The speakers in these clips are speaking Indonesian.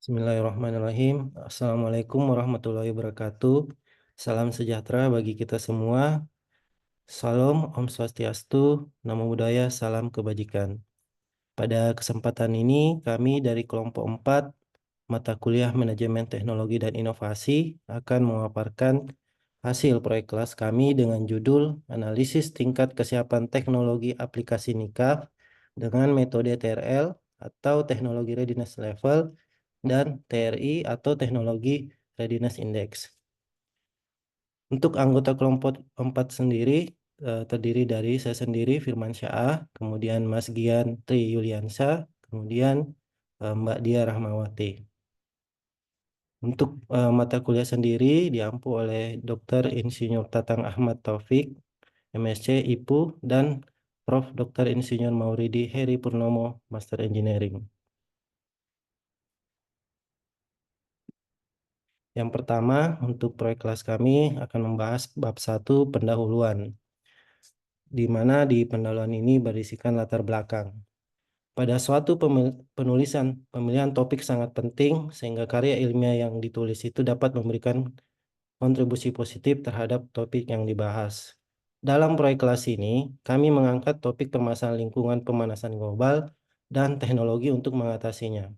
Bismillahirrahmanirrahim. Assalamualaikum warahmatullahi wabarakatuh. Salam sejahtera bagi kita semua. Salam Om Swastiastu, Namo Buddhaya, salam kebajikan. Pada kesempatan ini, kami dari kelompok 4 mata kuliah Manajemen Teknologi dan Inovasi akan memaparkan hasil proyek kelas kami dengan judul Analisis Tingkat Kesiapan Teknologi Aplikasi Nikah dengan metode TRL atau Teknologi Readiness Level dan TRI atau Teknologi Readiness Index. Untuk anggota kelompok 4 sendiri terdiri dari saya sendiri Firman Syah, kemudian Mas Gian Tri Yuliansa, kemudian Mbak Dia Rahmawati. Untuk mata kuliah sendiri diampu oleh Dr. Insinyur Tatang Ahmad Taufik, MSc IPU, dan Prof. Dr. Insinyur Mauridi Heri Purnomo, Master Engineering. Yang pertama, untuk proyek kelas kami akan membahas bab 1 pendahuluan, di mana di pendahuluan ini berisikan latar belakang. Pada suatu pemilihan topik sangat penting, sehingga karya ilmiah yang ditulis itu dapat memberikan kontribusi positif terhadap topik yang dibahas. Dalam proyek kelas ini, kami mengangkat topik permasalahan lingkungan pemanasan global dan teknologi untuk mengatasinya.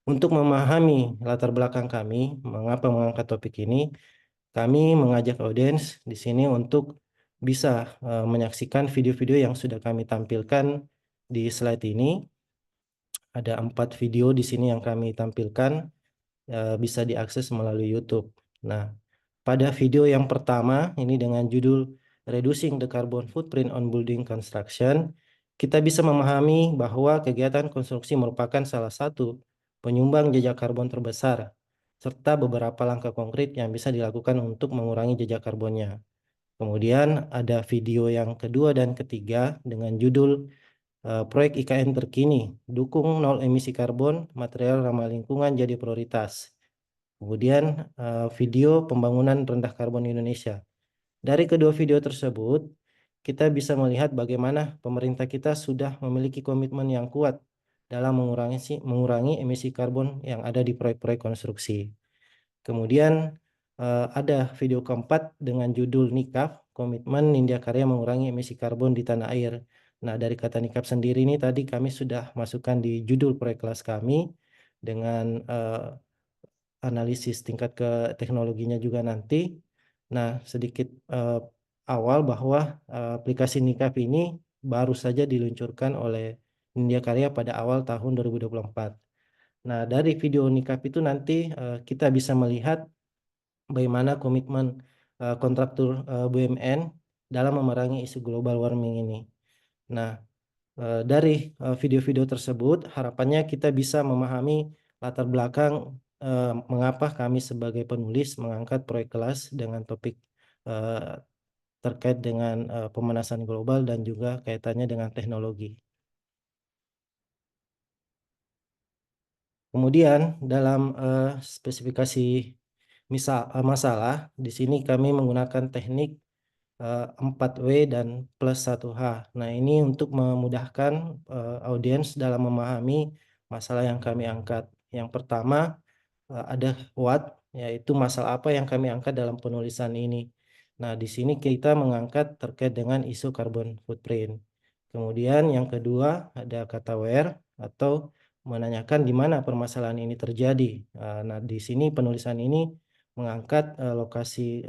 Untuk memahami latar belakang kami, mengapa mengangkat topik ini, kami mengajak audiens di sini untuk bisa menyaksikan video-video yang sudah kami tampilkan di slide ini. Ada 4 video di sini yang kami tampilkan, bisa diakses melalui YouTube. Nah, pada video yang pertama ini dengan judul Reducing the Carbon Footprint on Building Construction, kita bisa memahami bahwa kegiatan konstruksi merupakan salah satu penyumbang jejak karbon terbesar, serta beberapa langkah konkret yang bisa dilakukan untuk mengurangi jejak karbonnya. Kemudian ada video yang kedua dan ketiga dengan judul Proyek IKN terkini, dukung nol emisi karbon, material ramah lingkungan jadi prioritas. Kemudian video pembangunan rendah karbon Indonesia. Dari kedua video tersebut, kita bisa melihat bagaimana pemerintah kita sudah memiliki komitmen yang kuat dalam mengurangi emisi karbon yang ada di proyek-proyek konstruksi. Kemudian ada video keempat dengan judul Nikaf, Komitmen Nindya Karya Mengurangi Emisi Karbon di Tanah Air. Nah, dari kata nikah sendiri ini tadi kami sudah masukkan di judul proyek kelas kami dengan analisis tingkat ke teknologinya juga nanti. Nah, sedikit awal bahwa aplikasi nikah ini baru saja diluncurkan oleh Nindya Karya pada awal tahun 2024. Nah, dari video nikah itu nanti kita bisa melihat bagaimana komitmen kontraktor BUMN dalam memerangi isu global warming ini. Nah, dari video-video tersebut, harapannya kita bisa memahami latar belakang mengapa kami sebagai penulis mengangkat proyek kelas dengan topik terkait dengan pemanasan global dan juga kaitannya dengan teknologi. Kemudian dalam spesifikasi masalah, di sini kami menggunakan teknik 4W dan plus 1H. Nah, ini untuk memudahkan audiens dalam memahami masalah yang kami angkat. Yang pertama ada what, yaitu masalah apa yang kami angkat dalam penulisan ini. Nah, di sini kita mengangkat terkait dengan isu carbon footprint. Kemudian yang kedua ada kata where atau menanyakan di mana permasalahan ini terjadi. Nah, di sini penulisan ini mengangkat lokasi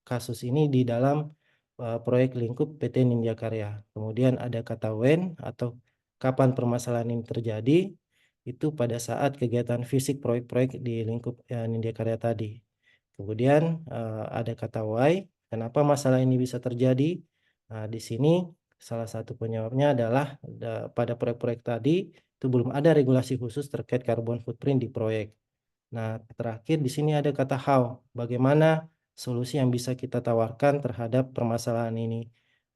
kasus ini di dalam proyek lingkup PT Nindya Karya. Kemudian ada kata when atau kapan permasalahan ini terjadi, itu pada saat kegiatan fisik proyek-proyek di lingkup Nindya Karya tadi. Kemudian ada kata why, kenapa masalah ini bisa terjadi. Nah, di sini salah satu penyebabnya adalah pada proyek-proyek tadi itu belum ada regulasi khusus terkait carbon footprint di proyek. Nah, terakhir di sini ada kata how, bagaimana solusi yang bisa kita tawarkan terhadap permasalahan ini.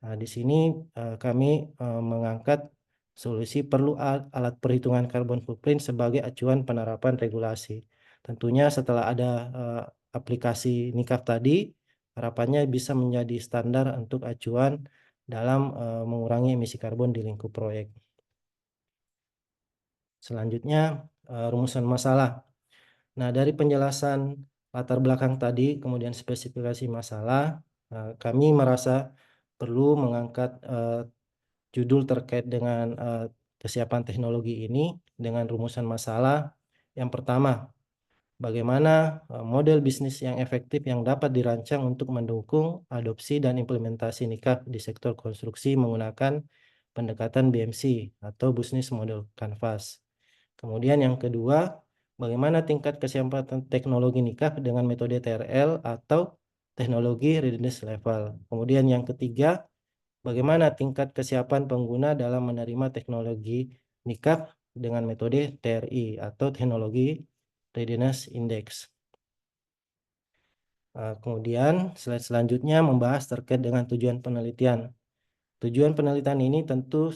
Nah, di sini kami mengangkat solusi perlu alat perhitungan carbon footprint sebagai acuan penerapan regulasi. Tentunya setelah ada aplikasi nikah tadi, harapannya bisa menjadi standar untuk acuan dalam mengurangi emisi karbon di lingkup proyek. Selanjutnya, rumusan masalah. Nah, dari penjelasan latar belakang tadi, kemudian spesifikasi masalah, kami merasa perlu mengangkat judul terkait dengan kesiapan teknologi ini dengan rumusan masalah. Yang pertama, bagaimana model bisnis yang efektif yang dapat dirancang untuk mendukung adopsi dan implementasi nikah di sektor konstruksi menggunakan pendekatan BMC atau Business Model Canvas. Kemudian yang kedua, bagaimana tingkat kesiapan teknologi nikah dengan metode TRL atau teknologi readiness level. Kemudian yang ketiga, bagaimana tingkat kesiapan pengguna dalam menerima teknologi nikah dengan metode TRI atau teknologi readiness index. Kemudian slide selanjutnya membahas terkait dengan tujuan penelitian. Tujuan penelitian ini tentu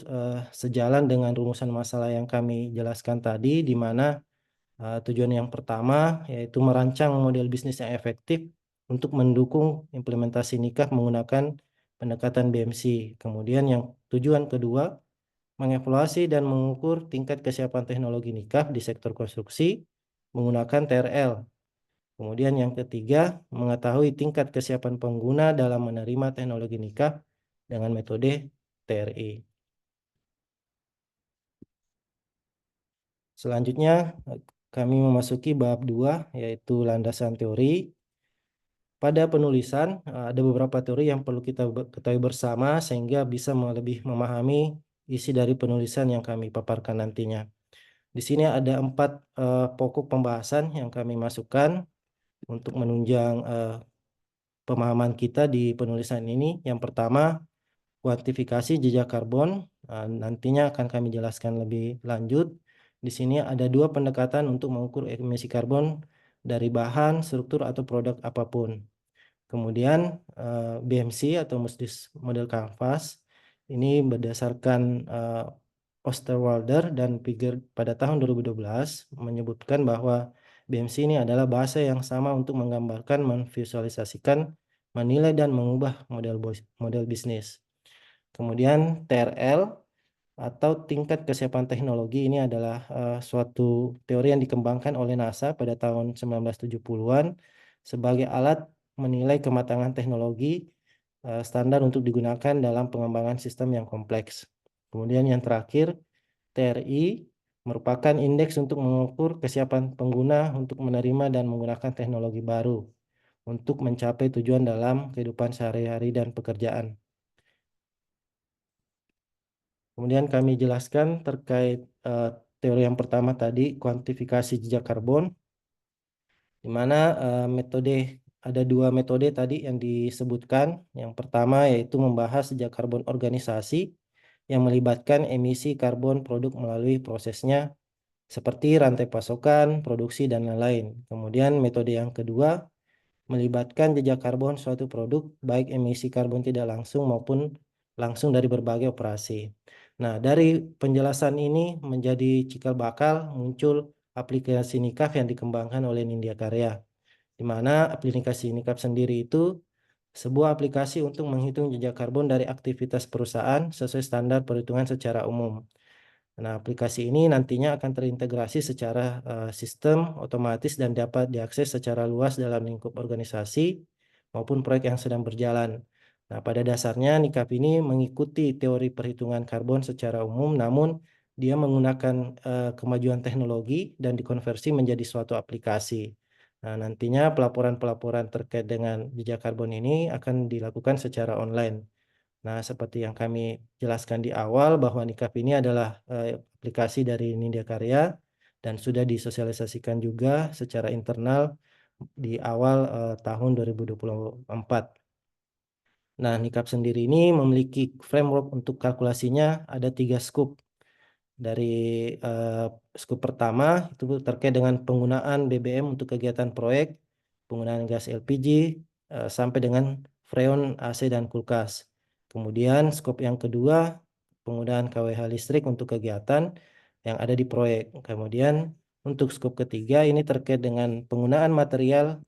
sejalan dengan rumusan masalah yang kami jelaskan tadi, di mana tujuan yang pertama yaitu merancang model bisnis yang efektif untuk mendukung implementasi nikah menggunakan pendekatan BMC. Kemudian yang tujuan kedua, mengevaluasi dan mengukur tingkat kesiapan teknologi nikah di sektor konstruksi menggunakan TRL. Kemudian yang ketiga, mengetahui tingkat kesiapan pengguna dalam menerima teknologi nikah dengan metode TRI. Selanjutnya, kami memasuki bab 2, yaitu landasan teori. Pada penulisan, ada beberapa teori yang perlu kita ketahui bersama sehingga bisa lebih memahami isi dari penulisan yang kami paparkan nantinya. Di sini ada 4 pokok pembahasan yang kami masukkan untuk menunjang pemahaman kita di penulisan ini. Yang pertama, kuantifikasi jejak karbon. Nantinya akan kami jelaskan lebih lanjut. Di sini ada 2 pendekatan untuk mengukur emisi karbon dari bahan, struktur, atau produk apapun. Kemudian BMC atau Business Model Canvas ini berdasarkan Osterwalder dan Piger pada tahun 2012 menyebutkan bahwa BMC ini adalah bahasa yang sama untuk menggambarkan, memvisualisasikan, menilai, dan mengubah model bisnis. Kemudian TRL atau tingkat kesiapan teknologi ini adalah suatu teori yang dikembangkan oleh NASA pada tahun 1970-an sebagai alat menilai kematangan teknologi standar untuk digunakan dalam pengembangan sistem yang kompleks. Kemudian yang terakhir, TRI merupakan indeks untuk mengukur kesiapan pengguna untuk menerima dan menggunakan teknologi baru untuk mencapai tujuan dalam kehidupan sehari-hari dan pekerjaan. Kemudian kami jelaskan terkait teori yang pertama tadi, kuantifikasi jejak karbon, di mana ada 2 metode tadi yang disebutkan. Yang pertama yaitu membahas jejak karbon organisasi yang melibatkan emisi karbon produk melalui prosesnya seperti rantai pasokan, produksi, dan lain-lain. Kemudian metode yang kedua melibatkan jejak karbon suatu produk, baik emisi karbon tidak langsung maupun langsung dari berbagai operasi. Nah, dari penjelasan ini menjadi cikal bakal muncul aplikasi nikah yang dikembangkan oleh Nindya Karya, di mana aplikasi nikah sendiri itu sebuah aplikasi untuk menghitung jejak karbon dari aktivitas perusahaan sesuai standar perhitungan secara umum. Nah, aplikasi ini nantinya akan terintegrasi secara sistem otomatis dan dapat diakses secara luas dalam lingkup organisasi maupun proyek yang sedang berjalan. Nah, pada dasarnya nikah ini mengikuti teori perhitungan karbon secara umum, namun dia menggunakan kemajuan teknologi dan dikonversi menjadi suatu aplikasi. Nah, nantinya pelaporan-pelaporan terkait dengan jejak karbon ini akan dilakukan secara online. Nah, seperti yang kami jelaskan di awal bahwa Nikaf ini adalah aplikasi dari Nindya Karya dan sudah disosialisasikan juga secara internal di awal tahun 2024. Nah, Nikaf sendiri ini memiliki framework untuk kalkulasinya ada 3 scoop. Dari scoop pertama itu terkait dengan penggunaan BBM untuk kegiatan proyek, penggunaan gas LPG, sampai dengan freon, AC, dan kulkas. Kemudian skop yang kedua, penggunaan KWH listrik untuk kegiatan yang ada di proyek. Kemudian untuk skop ketiga ini terkait dengan penggunaan material,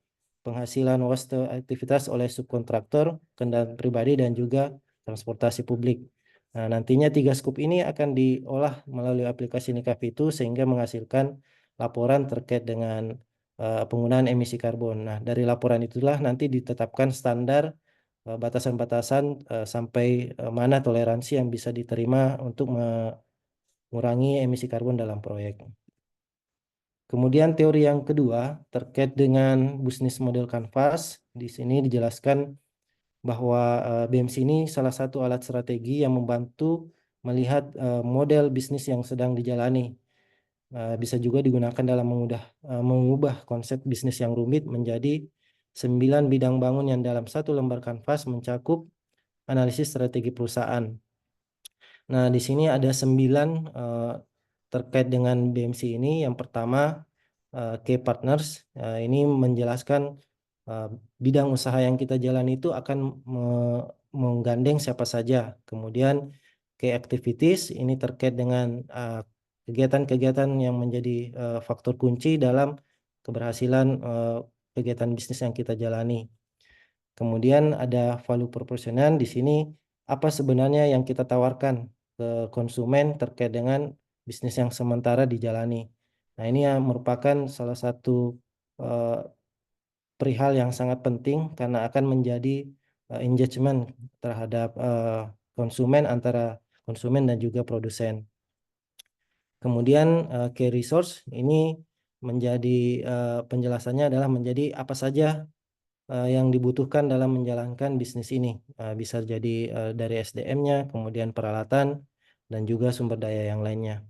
penghasilan waste aktivitas oleh subkontraktor, kendaraan pribadi, dan juga transportasi publik. Nah, nantinya 3 skop ini akan diolah melalui aplikasi Nikaf itu sehingga menghasilkan laporan terkait dengan penggunaan emisi karbon. Nah, dari laporan itulah nanti ditetapkan standar batasan-batasan sampai mana toleransi yang bisa diterima untuk mengurangi emisi karbon dalam proyek. Kemudian teori yang kedua terkait dengan bisnis model kanvas. Di sini dijelaskan bahwa BMC ini salah satu alat strategi yang membantu melihat model bisnis yang sedang dijalani. Bisa juga digunakan dalam mengubah konsep bisnis yang rumit menjadi 9 bidang bangun yang dalam satu lembar kanvas mencakup analisis strategi perusahaan. Nah, di sini ada 9 terkait dengan BMC ini. Yang pertama, key partners. Ini menjelaskan uh, bidang usaha yang kita jalan itu akan menggandeng siapa saja. Kemudian key activities ini terkait dengan kegiatan-kegiatan yang menjadi faktor kunci dalam keberhasilan kegiatan bisnis yang kita jalani. Kemudian ada value proposition. Di sini apa sebenarnya yang kita tawarkan ke konsumen terkait dengan bisnis yang sementara dijalani. Nah, ini yang merupakan salah satu eh, perihal yang sangat penting karena akan menjadi engagement terhadap konsumen antara konsumen dan juga produsen. Kemudian key resource ini menjadi penjelasannya adalah menjadi apa saja yang dibutuhkan dalam menjalankan bisnis ini. Bisa jadi dari SDM-nya, kemudian peralatan, dan juga sumber daya yang lainnya.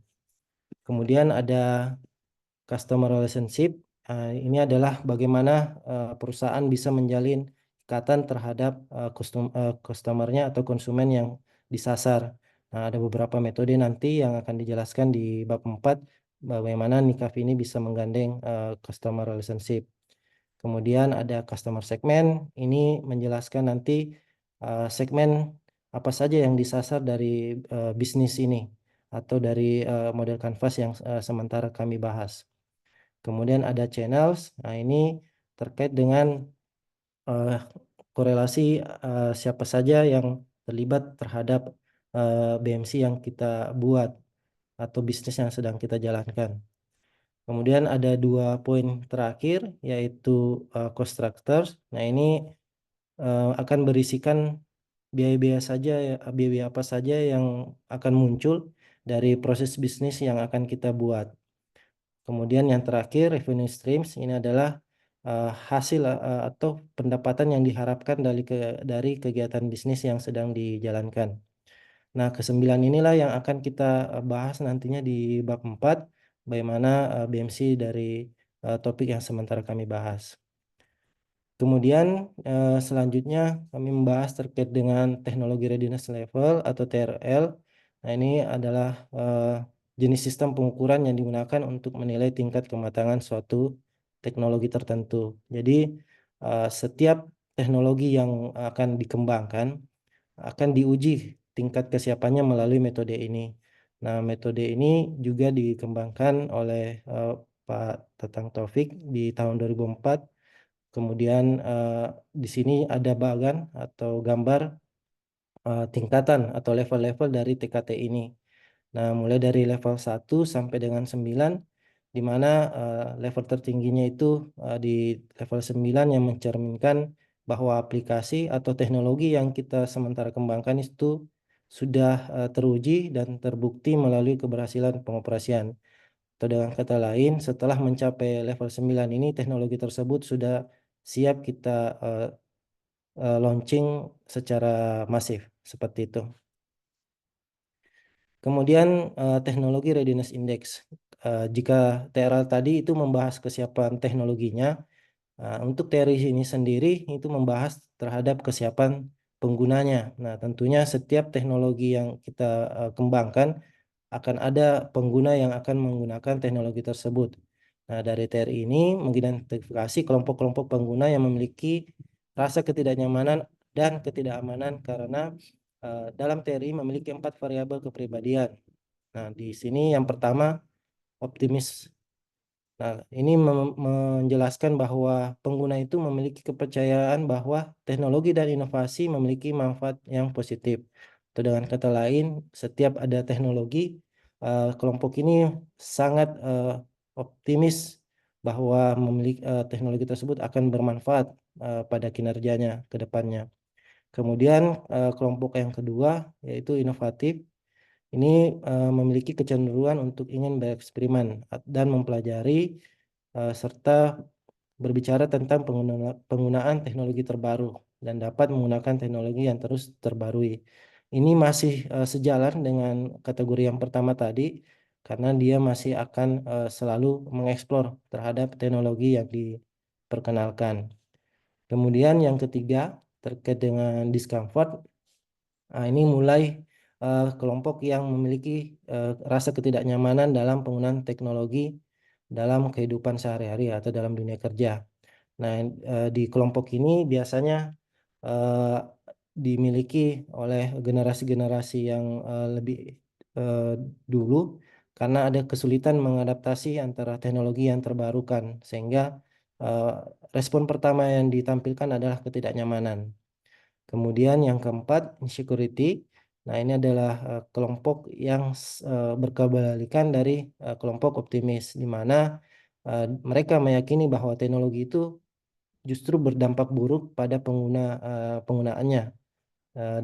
Kemudian ada customer relationship. Ini adalah bagaimana perusahaan bisa menjalin ikatan terhadap customer-nya atau konsumen yang disasar. Nah, ada beberapa metode nanti yang akan dijelaskan di bab 4, bagaimana Nikaf ini bisa menggandeng customer relationship. Kemudian ada customer segment, ini menjelaskan nanti segmen apa saja yang disasar dari bisnis ini atau dari model canvas yang sementara kami bahas. Kemudian ada channels, nah ini terkait dengan uh, korelasi siapa saja yang terlibat terhadap BMC yang kita buat atau bisnis yang sedang kita jalankan. Kemudian ada 2 poin terakhir yaitu cost structures. Nah, ini akan berisikan biaya-biaya saja biaya apa saja yang akan muncul dari proses bisnis yang akan kita buat. Kemudian yang terakhir revenue streams ini adalah hasil atau pendapatan yang diharapkan dari kegiatan bisnis yang sedang dijalankan. Nah, kesembilan inilah yang akan kita bahas nantinya di bab 4, bagaimana BMC dari topik yang sementara kami bahas. Kemudian selanjutnya kami membahas terkait dengan teknologi readiness level atau TRL. Nah, ini adalah jenis sistem pengukuran yang digunakan untuk menilai tingkat kematangan suatu teknologi tertentu. Jadi setiap teknologi yang akan dikembangkan akan diuji tingkat kesiapannya melalui metode ini. Nah, metode ini juga dikembangkan oleh Pak Tatang Taufik di tahun 2004. Kemudian di sini ada bagan atau gambar tingkatan atau level-level dari TKT ini. Nah, mulai dari level 1 sampai dengan 9, di mana level tertingginya itu di level 9 yang mencerminkan bahwa aplikasi atau teknologi yang kita sementara kembangkan itu sudah teruji dan terbukti melalui keberhasilan pengoperasian. Atau dengan kata lain, setelah mencapai level 9 ini, teknologi tersebut sudah siap kita launching secara masif, seperti itu. Kemudian teknologi readiness index. Jika TRL tadi itu membahas kesiapan teknologinya, untuk TRI ini sendiri itu membahas terhadap kesiapan penggunanya. Nah, tentunya setiap teknologi yang kita kembangkan akan ada pengguna yang akan menggunakan teknologi tersebut. Nah, dari TRI ini mengidentifikasi kelompok-kelompok pengguna yang memiliki rasa ketidaknyamanan dan ketidakamanan karena dalam TRI memiliki 4 variabel kepribadian. Nah, di sini yang pertama optimis. Nah, ini menjelaskan bahwa pengguna itu memiliki kepercayaan bahwa teknologi dan inovasi memiliki manfaat yang positif. Atau dengan kata lain, setiap ada teknologi, kelompok ini sangat optimis bahwa teknologi tersebut akan bermanfaat pada kinerjanya ke depannya. Kemudian kelompok yang kedua yaitu inovatif. Ini memiliki kecenderungan untuk ingin bereksperimen dan mempelajari serta berbicara tentang penggunaan teknologi terbaru dan dapat menggunakan teknologi yang terus terbarui. Ini masih sejalan dengan kategori yang pertama tadi karena dia masih akan selalu mengeksplor terhadap teknologi yang diperkenalkan. Kemudian yang ketiga terkait dengan discomfort. Nah, ini mulai kelompok yang memiliki rasa ketidaknyamanan dalam penggunaan teknologi dalam kehidupan sehari-hari atau dalam dunia kerja. Nah, di kelompok ini biasanya eh, dimiliki oleh generasi-generasi yang lebih eh, dulu karena ada kesulitan mengadaptasi antara teknologi yang terbarukan sehingga eh, respon pertama yang ditampilkan adalah ketidaknyamanan. Kemudian yang keempat, insecurity. Nah, ini adalah kelompok yang berkebalikan dari kelompok optimis, di mana mereka meyakini bahwa teknologi itu justru berdampak buruk pada penggunaannya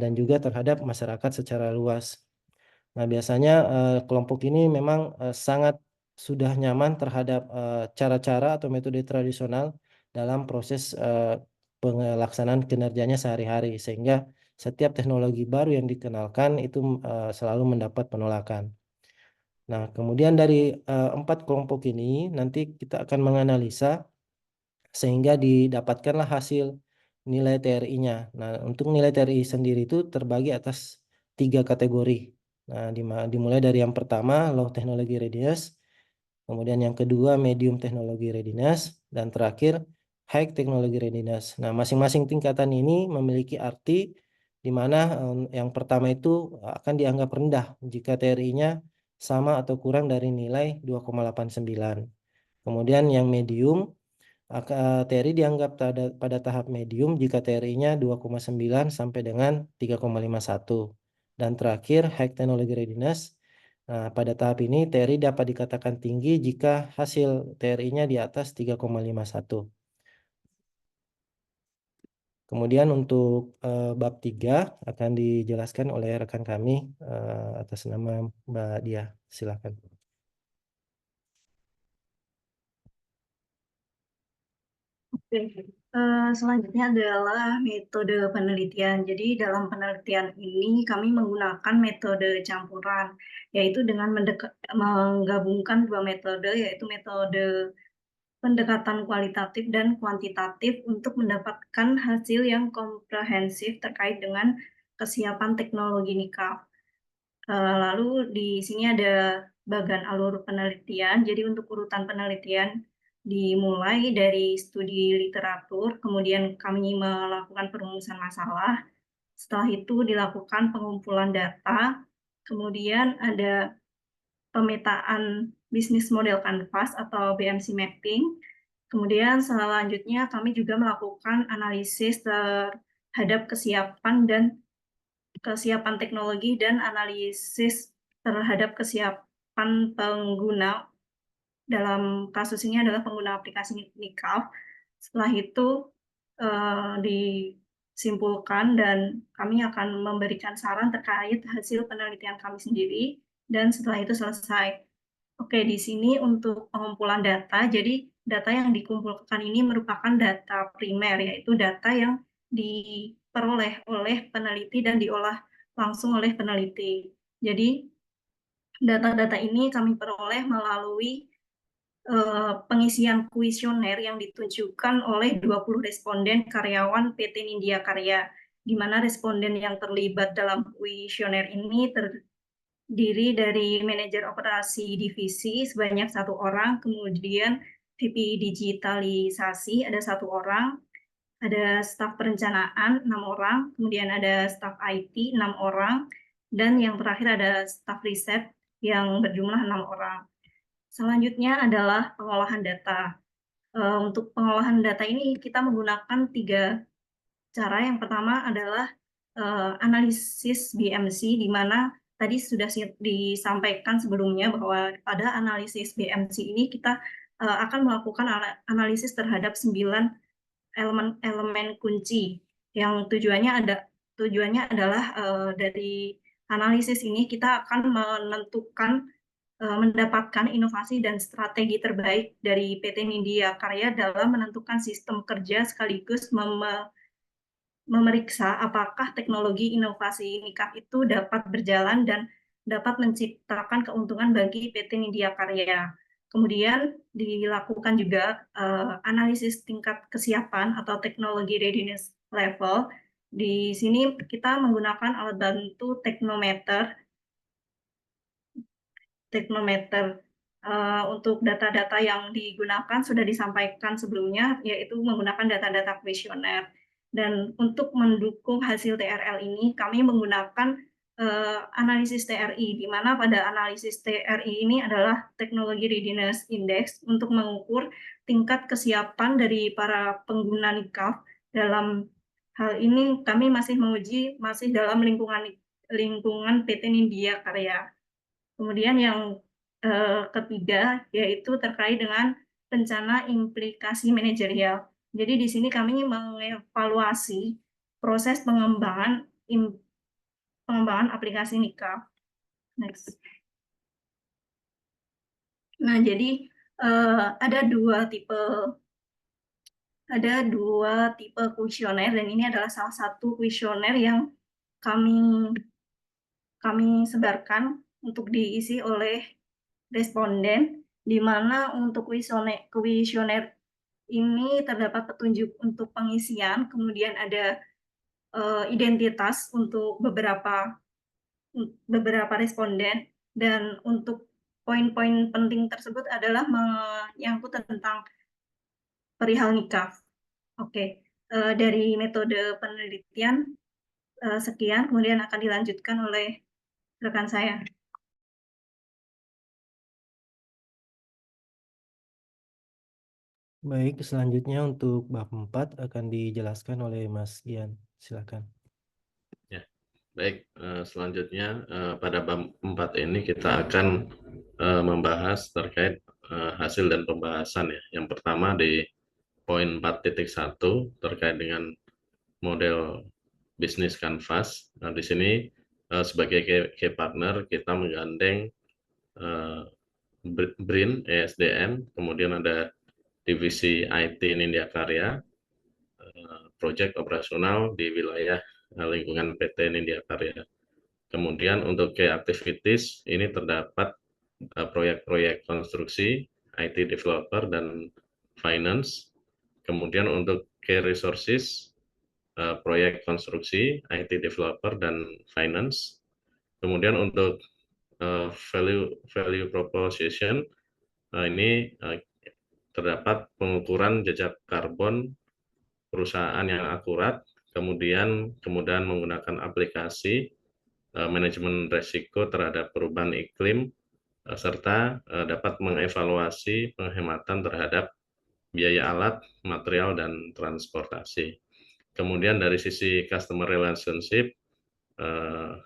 dan juga terhadap masyarakat secara luas. Nah, biasanya kelompok ini memang sangat sudah nyaman terhadap cara-cara atau metode tradisional dalam proses pelaksanaan kinerjanya sehari-hari, sehingga setiap teknologi baru yang dikenalkan itu selalu mendapat penolakan. Nah, kemudian dari empat kelompok ini nanti kita akan menganalisa sehingga didapatkanlah hasil nilai TRI-nya. Nah, untuk nilai TRI sendiri itu terbagi atas 3 kategori. Nah, dimulai dari yang pertama, low technology readiness, kemudian yang kedua, medium technology readiness, dan terakhir, high technology readiness. Nah, masing-masing tingkatan ini memiliki arti di mana yang pertama itu akan dianggap rendah jika TRI-nya sama atau kurang dari nilai 2,89. Kemudian yang medium TRI dianggap pada tahap medium jika TRI-nya 2,9 sampai dengan 3,51. Dan terakhir, High Technology Readiness. Nah, pada tahap ini TRI dapat dikatakan tinggi jika hasil TRI-nya di atas 3,51. Kemudian untuk bab 3 akan dijelaskan oleh rekan kami atas nama Mbak Dia. Silakan. Oke, selanjutnya adalah metode penelitian. Jadi dalam penelitian ini kami menggunakan metode campuran, yaitu dengan menggabungkan dua metode, yaitu metode pendekatan kualitatif dan kuantitatif untuk mendapatkan hasil yang komprehensif terkait dengan kesiapan teknologi nikah. Lalu di sini ada bagan alur penelitian. Jadi untuk urutan penelitian dimulai dari studi literatur, kemudian kami melakukan perumusan masalah. Setelah itu dilakukan pengumpulan data, kemudian ada pemetaan bisnis model canvas atau BMC mapping. Kemudian selanjutnya kami juga melakukan analisis terhadap kesiapan teknologi dan analisis terhadap kesiapan pengguna. Dalam kasus ini adalah pengguna aplikasi Nikaf. Setelah itu disimpulkan dan kami akan memberikan saran terkait hasil penelitian kami sendiri dan setelah itu selesai. Oke, di sini untuk pengumpulan data, jadi data yang dikumpulkan ini merupakan data primer, yaitu data yang diperoleh oleh peneliti dan diolah langsung oleh peneliti. Jadi, data-data ini kami peroleh melalui pengisian kuesioner yang ditunjukkan oleh 20 responden karyawan PT Nindya Karya, di mana responden yang terlibat dalam kuesioner ini terdiri dari manajer operasi divisi sebanyak 1 orang, kemudian VP digitalisasi ada 1 orang, ada staf perencanaan 6 orang, kemudian ada staf IT 6 orang, dan yang terakhir ada staf riset yang berjumlah 6 orang. Selanjutnya adalah pengolahan data. Untuk pengolahan data ini kita menggunakan 3 cara. Yang pertama adalah analisis BMC, di mana tadi sudah disampaikan sebelumnya bahwa pada analisis BMC ini kita akan melakukan analisis terhadap 9 elemen kunci yang tujuannya adalah dari analisis ini kita akan mendapatkan inovasi dan strategi terbaik dari PT Nindya Karya dalam menentukan sistem kerja sekaligus memeriksa apakah teknologi inovasi nikah itu dapat berjalan dan dapat menciptakan keuntungan bagi PT Nindya Karya. Kemudian dilakukan juga analisis tingkat kesiapan atau teknologi readiness level. Di sini kita menggunakan alat bantu teknometer. Untuk data-data yang digunakan sudah disampaikan sebelumnya, yaitu menggunakan data-data kuesioner. Dan untuk mendukung hasil TRL ini, kami menggunakan analisis TRI, di mana pada analisis TRI ini adalah Technology Readiness Index untuk mengukur tingkat kesiapan dari para pengguna nikah. Dalam hal ini kami masih menguji masih dalam lingkungan PT Nindya Karya. Kemudian yang ketiga yaitu terkait dengan rencana implikasi manajerial. Jadi di sini kami mengevaluasi proses pengembangan aplikasi nikah. Next. Nah, jadi ada dua tipe kuesioner dan ini adalah salah satu kuesioner yang kami sebarkan untuk diisi oleh responden, di mana untuk kuesioner ini terdapat petunjuk untuk pengisian, kemudian ada identitas untuk beberapa responden, dan untuk poin-poin penting tersebut adalah menyangkut tentang perihal nikah. Oke, dari metode penelitian sekian, kemudian akan dilanjutkan oleh rekan saya. Baik, selanjutnya untuk bab 4 akan dijelaskan oleh Mas Ian. Silakan. Ya, baik. Selanjutnya pada bab 4 ini kita akan membahas terkait hasil dan pembahasan ya. Yang pertama di poin 4.1 terkait dengan model bisnis kanvas. Nah, di sini sebagai key partner kita menggandeng BRIN, ESDM, kemudian ada divisi IT Nindya Karya, proyek operasional di wilayah lingkungan PT Nindya Karya. Kemudian untuk key activities ini terdapat proyek-proyek konstruksi, IT developer dan finance. Kemudian untuk key resources, proyek konstruksi, IT developer dan finance. Kemudian untuk value proposition ini terdapat pengukuran jejak karbon perusahaan yang akurat, kemudian kemudahan menggunakan aplikasi manajemen risiko terhadap perubahan iklim, serta dapat mengevaluasi penghematan terhadap biaya alat, material, dan transportasi. Kemudian dari sisi customer relationship,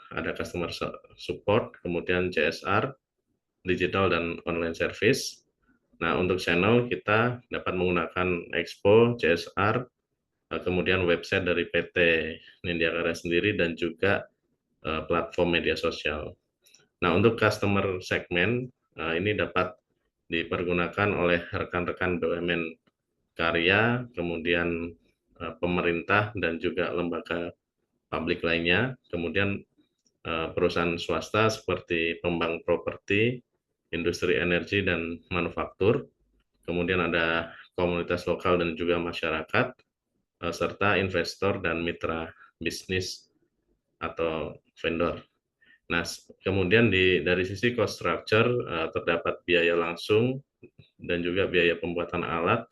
ada customer support, kemudian CSR, digital dan online service. Nah, untuk channel kita dapat menggunakan Expo, CSR, kemudian website dari PT Nindya Karya sendiri dan juga platform media sosial. Nah, untuk customer segmen ini dapat dipergunakan oleh rekan-rekan BUMN karya, kemudian pemerintah dan juga lembaga publik lainnya, kemudian perusahaan swasta seperti pembang properti, industri energi dan manufaktur, kemudian ada komunitas lokal dan juga masyarakat, serta investor dan mitra bisnis atau vendor. Nah, kemudian dari sisi cost structure terdapat biaya langsung dan juga biaya pembuatan alat,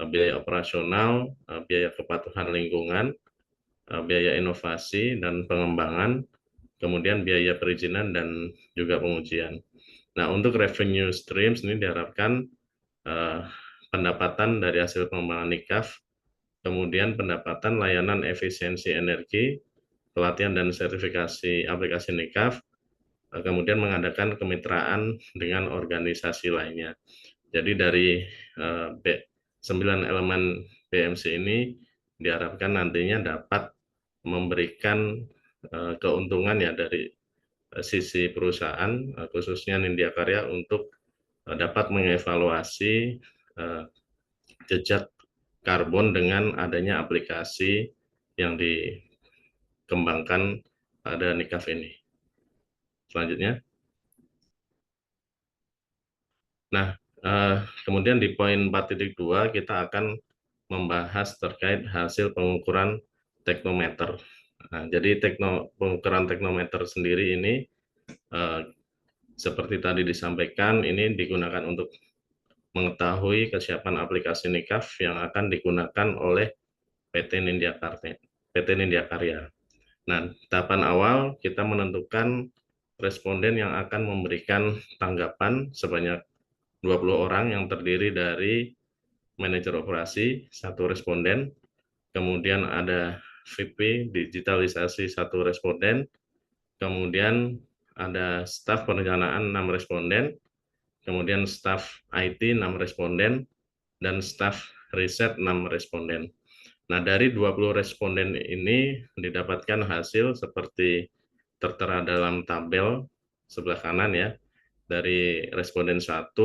biaya operasional, biaya kepatuhan lingkungan, biaya inovasi dan pengembangan, kemudian biaya perizinan dan juga pengujian. Nah, untuk revenue streams ini diharapkan pendapatan dari hasil pengembangan nikah, kemudian pendapatan layanan efisiensi energi, pelatihan dan sertifikasi aplikasi nikah, kemudian mengadakan kemitraan dengan organisasi lainnya. Jadi dari 9 elemen BMC ini diharapkan nantinya dapat memberikan keuntungan ya dari sisi perusahaan, khususnya Nindya Karya, untuk dapat mengevaluasi jejak karbon dengan adanya aplikasi yang dikembangkan pada Nikaf ini. Selanjutnya. Nah, kemudian di poin 4.2 kita akan membahas terkait hasil pengukuran teknometer. Nah, jadi pengukuran teknometer sendiri ini seperti tadi disampaikan, ini digunakan untuk mengetahui kesiapan aplikasi Nikaf yang akan digunakan oleh PT Nindya Karya. Nah, tahapan awal kita menentukan responden yang akan memberikan tanggapan sebanyak 20 orang yang terdiri dari manajer operasi, 1 responden, kemudian ada VP digitalisasi 1 responden, kemudian ada staf perencanaan 6 responden, kemudian staf IT 6 responden, dan staf riset 6 responden. Nah, dari 20 responden ini didapatkan hasil seperti tertera dalam tabel sebelah kanan ya. Dari responden 1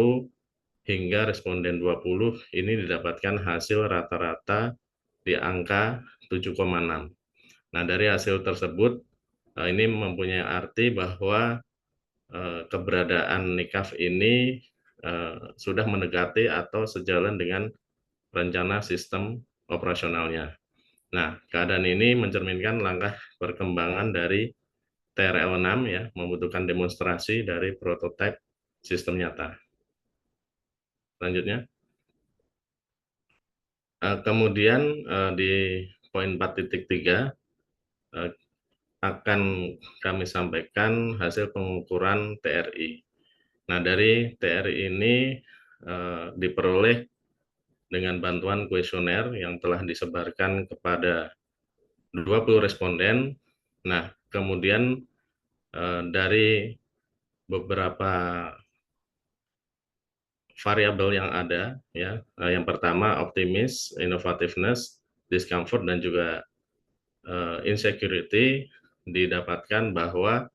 hingga responden 20 ini didapatkan hasil rata-rata di angka 7,6. Nah, dari hasil tersebut ini mempunyai arti bahwa keberadaan Nikaf ini sudah mendekati atau sejalan dengan rencana sistem operasionalnya. Nah, keadaan ini mencerminkan langkah perkembangan dari TRL6 ya, membutuhkan demonstrasi dari prototipe sistem nyata. Selanjutnya. Kemudian di poin 4.3 akan kami sampaikan hasil pengukuran TRI. Nah, dari TRI ini diperoleh dengan bantuan kuesioner yang telah disebarkan kepada 20 responden. Nah, kemudian dari beberapa variabel yang ada, ya, yang pertama optimis, innovativeness, discomfort, dan juga insecurity, didapatkan bahwa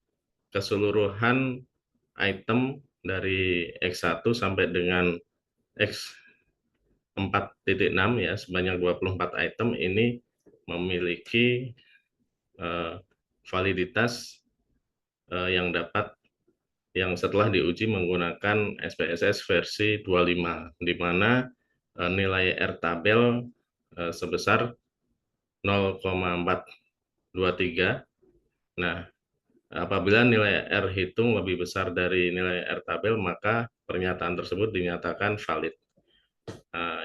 keseluruhan item dari X1 sampai dengan X4.6 ya, sebanyak 24 item ini memiliki validitas yang setelah diuji menggunakan SPSS versi 25, di mana nilai R tabel sebesar 0,423. Nah, apabila nilai R hitung lebih besar dari nilai R tabel, maka pernyataan tersebut dinyatakan valid.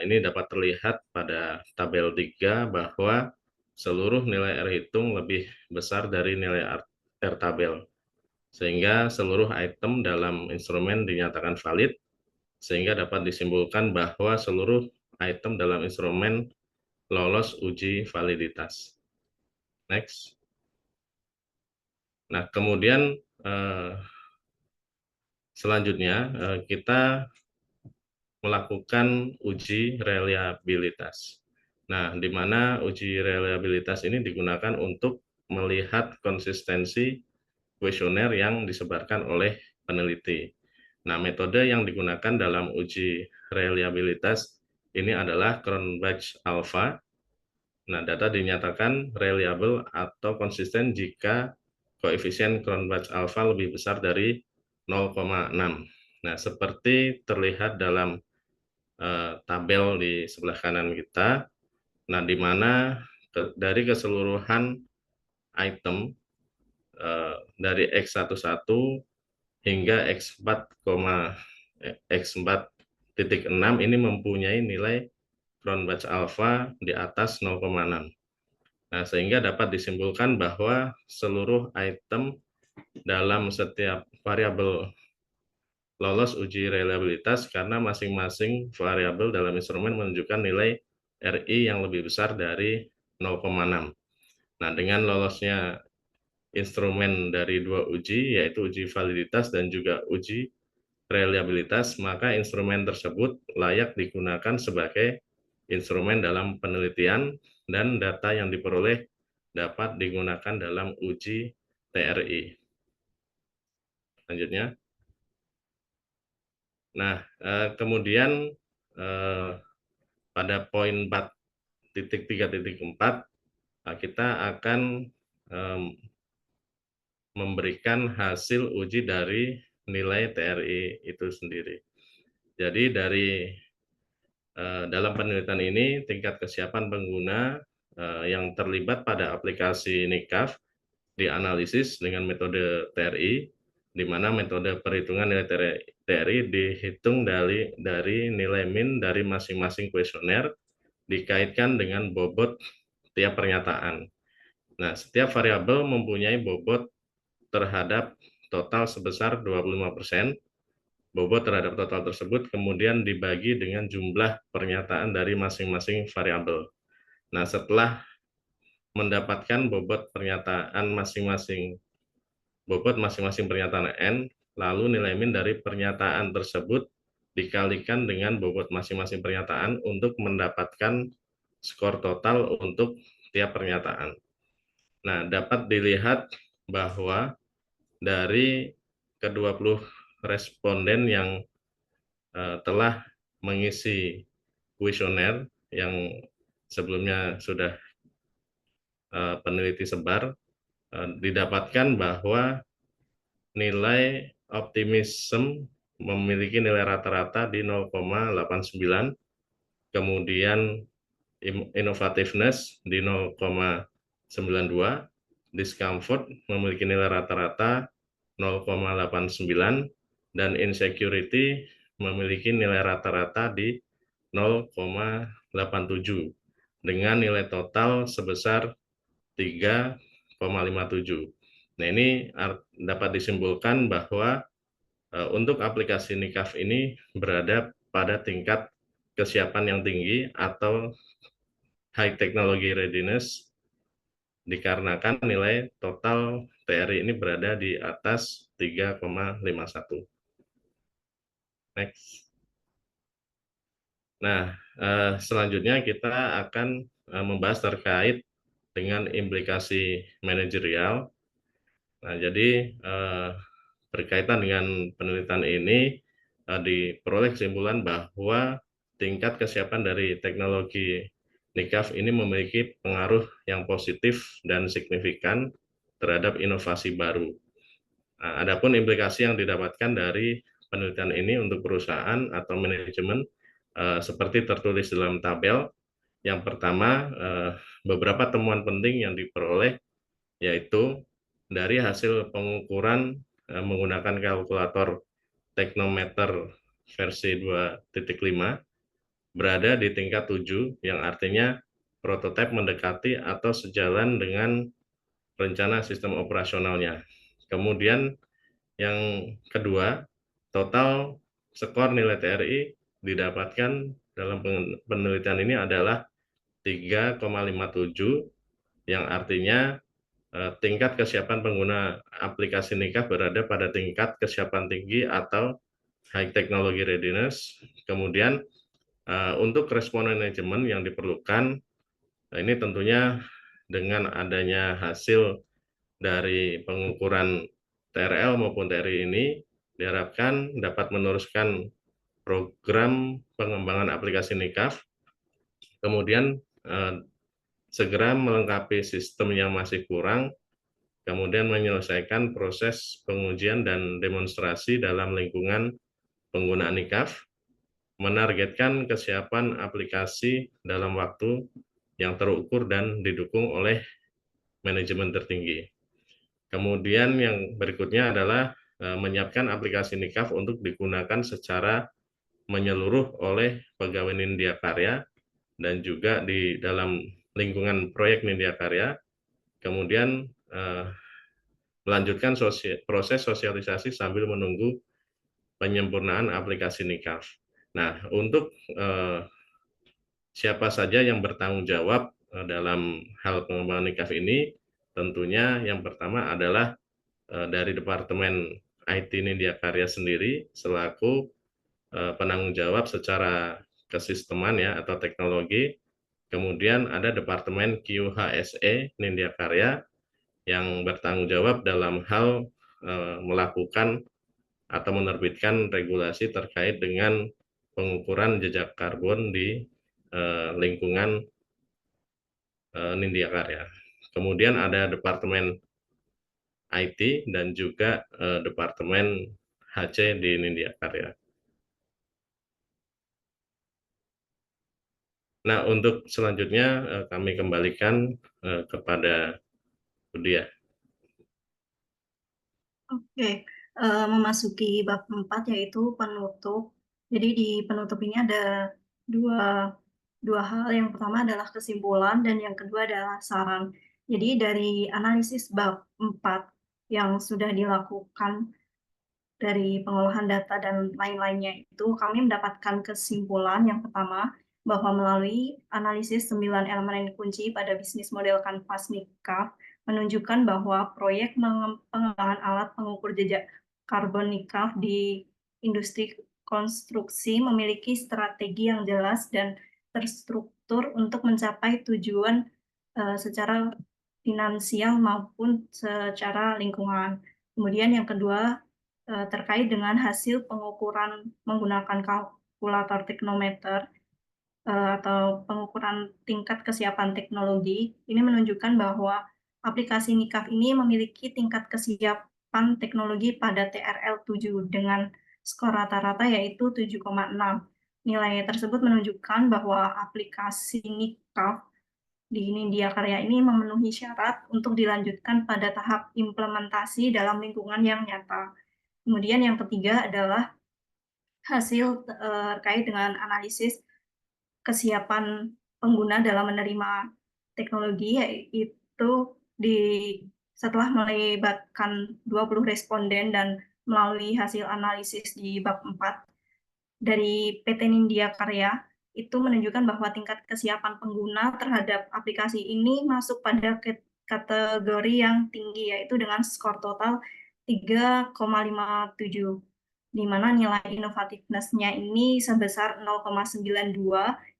Ini dapat terlihat pada tabel 3 bahwa seluruh nilai R hitung lebih besar dari nilai R tabel, sehingga seluruh item dalam instrumen dinyatakan valid, sehingga dapat disimpulkan bahwa seluruh item dalam instrumen lolos uji validitas. Next. Nah, kemudian selanjutnya kita melakukan uji reliabilitas. Nah, di mana uji reliabilitas ini digunakan untuk melihat konsistensi kuesioner yang disebarkan oleh peneliti. Nah, metode yang digunakan dalam uji reliabilitas ini adalah Cronbach Alpha. Nah, data dinyatakan reliable atau konsisten jika koefisien Cronbach Alpha lebih besar dari 0,6. Nah, seperti terlihat dalam tabel di sebelah kanan kita, nah di mana dari keseluruhan item dari X11 hingga X4.6 ini mempunyai nilai Cronbach Alpha di atas 0,6. Nah, sehingga dapat disimpulkan bahwa seluruh item dalam setiap variabel lolos uji reliabilitas karena masing-masing variabel dalam instrumen menunjukkan nilai RI yang lebih besar dari 0,6. Nah, dengan lolosnya instrumen dari 2 uji, yaitu uji validitas dan juga uji reliabilitas, maka instrumen tersebut layak digunakan sebagai instrumen dalam penelitian dan data yang diperoleh dapat digunakan dalam uji TRI. Selanjutnya. Nah, kemudian pada poin 4.3.4 kita akan memberikan hasil uji dari nilai TRI itu sendiri. Jadi dari dalam penelitian ini tingkat kesiapan pengguna yang terlibat pada aplikasi NICAF dianalisis dengan metode TRI, di mana metode perhitungan nilai TRI dihitung dari nilai min dari masing-masing kuesioner dikaitkan dengan bobot tiap pernyataan. Nah, setiap variabel mempunyai bobot terhadap total sebesar 25%. Bobot terhadap total tersebut kemudian dibagi dengan jumlah pernyataan dari masing-masing variabel. Nah, setelah mendapatkan bobot masing-masing pernyataan N, lalu nilai min dari pernyataan tersebut dikalikan dengan bobot masing-masing pernyataan untuk mendapatkan skor total untuk tiap pernyataan. Nah, dapat dilihat bahwa dari ke-20 responden yang telah mengisi kuesioner yang sebelumnya sudah peneliti sebar, didapatkan bahwa nilai optimism memiliki nilai rata-rata di 0,89, kemudian innovativeness di 0,92, discomfort memiliki nilai rata-rata 0,89, dan insecurity memiliki nilai rata-rata di 0,87 dengan nilai total sebesar 3,57. Nah, ini dapat disimpulkan bahwa untuk aplikasi NICAF ini berada pada tingkat kesiapan yang tinggi atau high technology readiness dikarenakan nilai total TRI ini berada di atas 3,51. Next. Nah, selanjutnya kita akan membahas terkait dengan implikasi manajerial. Nah, jadi berkaitan dengan penelitian ini diperoleh kesimpulan bahwa tingkat kesiapan dari teknologi NICAF ini memiliki pengaruh yang positif dan signifikan terhadap inovasi baru. Nah, adapun implikasi yang didapatkan dari penelitian ini untuk perusahaan atau manajemen seperti tertulis dalam tabel. Yang pertama, beberapa temuan penting yang diperoleh yaitu dari hasil pengukuran menggunakan kalkulator teknometer versi 2.5 berada di tingkat 7, yang artinya prototipe mendekati atau sejalan dengan rencana sistem operasionalnya. Kemudian yang kedua, total skor nilai TRI didapatkan dalam penelitian ini adalah 3,57, yang artinya tingkat kesiapan pengguna aplikasi NICAF berada pada tingkat kesiapan tinggi atau high technology readiness. Kemudian untuk respon manajemen yang diperlukan, ini tentunya dengan adanya hasil dari pengukuran TRL maupun TRI ini diharapkan dapat meneruskan program pengembangan aplikasi NICAF, kemudian segera melengkapi sistem yang masih kurang, kemudian menyelesaikan proses pengujian dan demonstrasi dalam lingkungan penggunaan NICAF, menargetkan kesiapan aplikasi dalam waktu yang terukur dan didukung oleh manajemen tertinggi. Kemudian yang berikutnya adalah menyiapkan aplikasi NICAF untuk digunakan secara menyeluruh oleh pegawai Nindya Karya dan juga di dalam lingkungan proyek Nindya Karya. Kemudian melanjutkan proses sosialisasi sambil menunggu penyempurnaan aplikasi NICAF. Nah, untuk siapa saja yang bertanggung jawab dalam hal pengembangan NICAF ini, tentunya yang pertama adalah dari Departemen IT Nindya Karya sendiri selaku penanggung jawab secara kesisteman ya atau teknologi. Kemudian ada Departemen QHSE Nindya Karya yang bertanggung jawab dalam hal melakukan atau menerbitkan regulasi terkait dengan pengukuran jejak karbon di lingkungan Nindya Karya. Kemudian ada Departemen IT dan juga Departemen HC di Nindya Karya. Nah, untuk selanjutnya kami kembalikan kepada Budia. Oke, memasuki bab 4 yaitu penutup. Jadi di penutup ini ada dua hal. Yang pertama adalah kesimpulan dan yang kedua adalah saran. Jadi dari analisis bab 4 yang sudah dilakukan dari pengolahan data dan lain-lainnya itu, kami mendapatkan kesimpulan yang pertama, bahwa melalui analisis 9 elemen kunci pada bisnis model kanvas NICAF, menunjukkan bahwa proyek pengembangan alat pengukur jejak karbon NICAF di industri konstruksi memiliki strategi yang jelas dan terstruktur untuk mencapai tujuan secara finansial maupun secara lingkungan. Kemudian yang kedua, terkait dengan hasil pengukuran menggunakan kalkulator teknometer atau pengukuran tingkat kesiapan teknologi, ini menunjukkan bahwa aplikasi NICAF ini memiliki tingkat kesiapan teknologi pada TRL 7 dengan skor rata-rata yaitu 7,6. Nilai tersebut menunjukkan bahwa aplikasi NICAF di Nindya Karya ini memenuhi syarat untuk dilanjutkan pada tahap implementasi dalam lingkungan yang nyata. Kemudian yang ketiga adalah hasil terkait dengan analisis kesiapan pengguna dalam menerima teknologi, yaitu setelah melibatkan 20 responden dan melalui hasil analisis di bab 4 dari PT Nindya Karya, itu menunjukkan bahwa tingkat kesiapan pengguna terhadap aplikasi ini masuk pada kategori yang tinggi, yaitu dengan skor total 3,57, di mana nilai innovativeness-nya ini sebesar 0,92,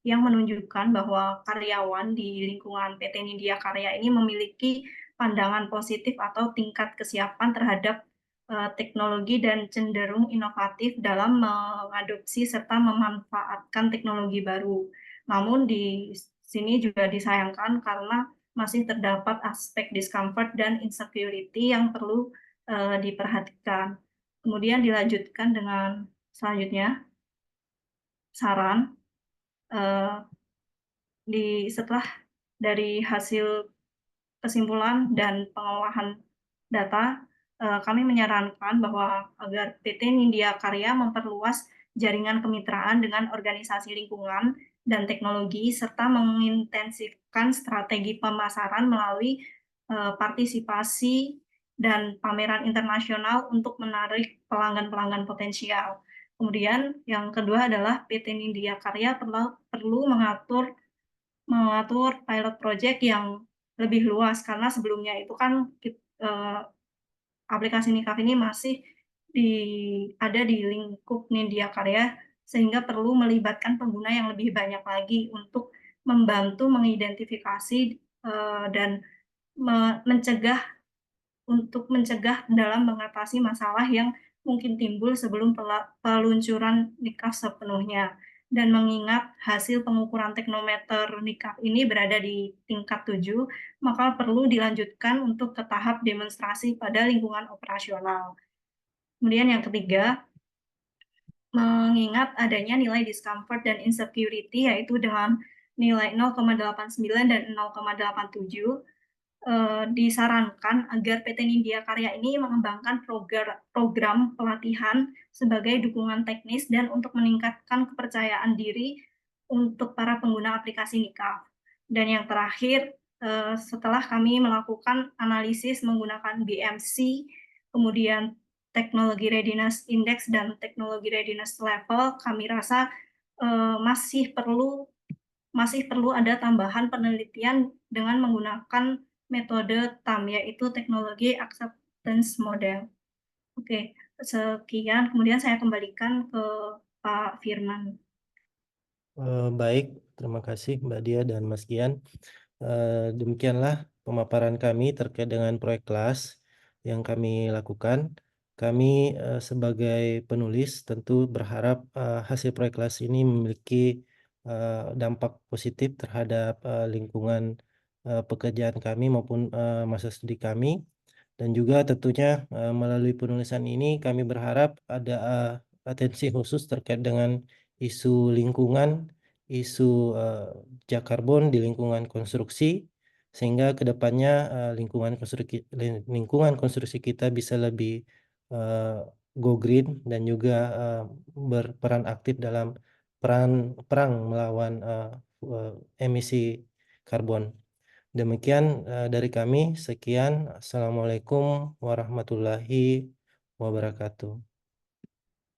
yang menunjukkan bahwa karyawan di lingkungan PT Nindya Karya ini memiliki pandangan positif atau tingkat kesiapan terhadap teknologi dan cenderung inovatif dalam mengadopsi serta memanfaatkan teknologi baru. Namun di sini juga disayangkan karena masih terdapat aspek discomfort dan insecurity yang perlu diperhatikan. Kemudian dilanjutkan dengan selanjutnya saran. Setelah dari hasil kesimpulan dan pengolahan data, kami menyarankan bahwa agar PT Nindya Karya memperluas jaringan kemitraan dengan organisasi lingkungan dan teknologi serta mengintensifkan strategi pemasaran melalui partisipasi dan pameran internasional untuk menarik pelanggan-pelanggan potensial. Kemudian yang kedua adalah PT Nindya Karya perlu mengatur pilot project yang lebih luas, karena sebelumnya itu kan aplikasi NICAF ini masih ada di lingkup Nindya Karya, sehingga perlu melibatkan pengguna yang lebih banyak lagi untuk membantu mengidentifikasi dan mencegah dalam mengatasi masalah yang mungkin timbul sebelum peluncuran NICAF sepenuhnya. Dan mengingat hasil pengukuran teknometer NICAF ini berada di tingkat 7, maka perlu dilanjutkan untuk ke tahap demonstrasi pada lingkungan operasional. Kemudian yang ketiga, mengingat adanya nilai discomfort dan insecurity, yaitu dengan nilai 0,89 dan 0,87, disarankan agar PT Nindya Karya ini mengembangkan program pelatihan sebagai dukungan teknis dan untuk meningkatkan kepercayaan diri untuk para pengguna aplikasi NICAF. Dan yang terakhir, setelah kami melakukan analisis menggunakan BMC, kemudian Technology Readiness Index dan Technology Readiness Level, kami rasa masih perlu ada tambahan penelitian dengan menggunakan metode TAM, yaitu Teknologi Acceptance Model. Oke, Sekian, kemudian saya kembalikan ke Pak Firman. Baik, terima kasih Mbak Dia dan Mas Gian. Demikianlah pemaparan kami terkait dengan proyek kelas yang kami lakukan. Kami sebagai penulis tentu berharap hasil proyek kelas ini memiliki dampak positif terhadap lingkungan pekerjaan kami maupun masa studi kami. Dan juga tentunya melalui penulisan ini kami berharap ada atensi khusus terkait dengan isu lingkungan, isu jejak karbon di lingkungan konstruksi, sehingga ke depannya lingkungan konstruksi kita bisa lebih go green dan juga berperan aktif dalam perang melawan emisi karbon. Demikian dari kami. Sekian. Assalamualaikum warahmatullahi wabarakatuh.